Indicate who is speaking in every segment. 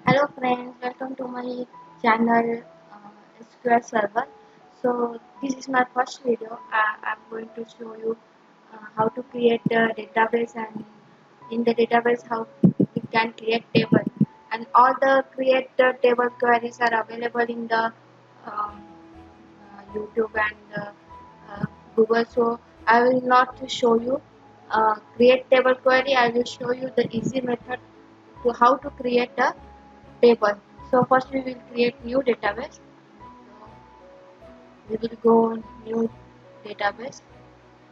Speaker 1: Hello friends, welcome to my channel SQL Server. So this is my first video. I'm going to show you how to create a database, and in the database how we can create table, and all the create table queries are available in the YouTube and Google. So I will not show you create table query. I will show you the easy method to how to create a table. So first we will create new database. So we will go on new database,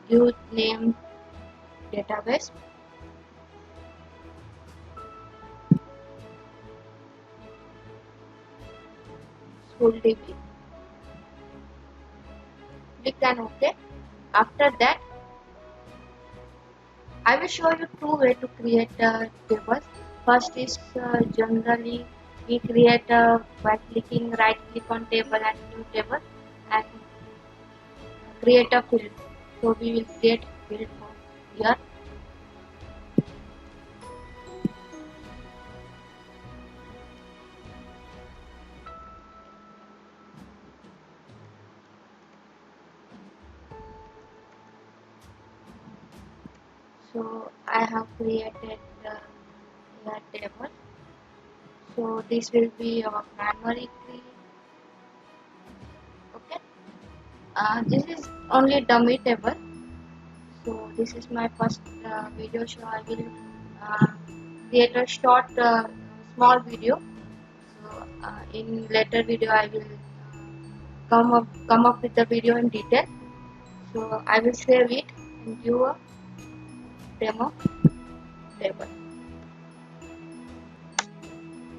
Speaker 1: give name database, school DB, click and OK. After that, I will show you two ways to create tables. First is generally we create by clicking right click on table and new table and create a field. So we will create field for here. So I have created here table. So this will be our primary key. Okay. This is only dummy table. So this is my first video. So I will uh, create a short, small video. So in later video I will come up with the video in detail. So I will save it and give a demo table.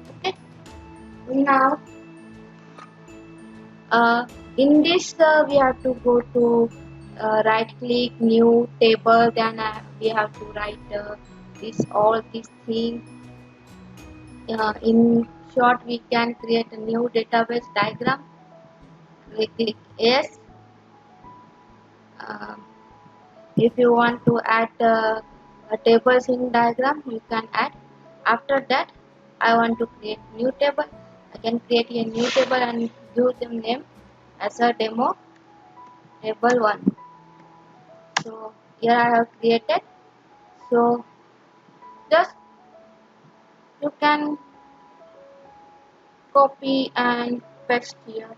Speaker 1: Okay. Now in this we have to go to right click new table, then we have to write this all these things. In short, we can create a new database diagram. We click yes. uh, if you want to add a tables in diagram, you can add. After that, I want to create new table. I can create a new table and give them name as a demo table 1. So here I have created. So just you can copy and paste here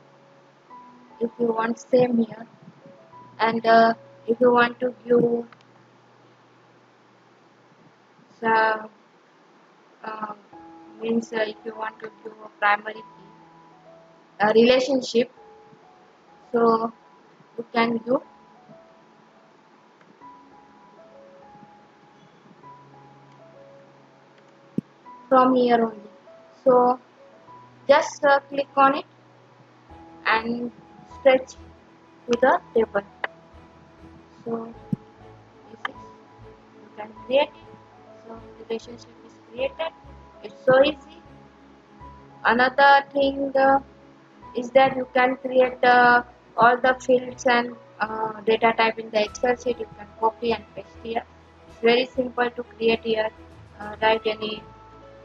Speaker 1: if you want same here, and if you want to give the uh, means if you want to give a primary key a relationship, so you can give from here only. So just click on it and stretch to the table. So this is you can create it. So relationship is created. It's so easy. Another thing is that you can create all the fields and data type in the Excel sheet. You can copy and paste here. It's very simple to create here, write any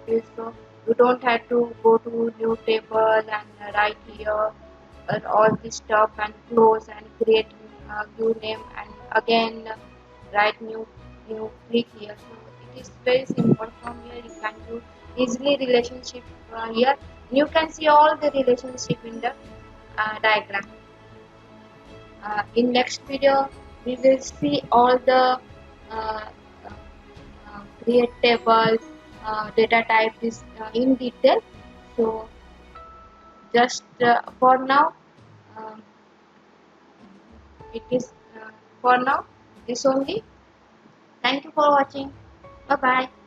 Speaker 1: field. So you don't have to go to new table and write here all this stuff and close and create new name and again write new click here. So it is very simple. From here you can do easily relationship here. You can see all the relationship in the diagram. In next video we will see all the uh, create tables, data type is in detail. So just for now um, it is for now this only. Thank you for watching. Bye bye.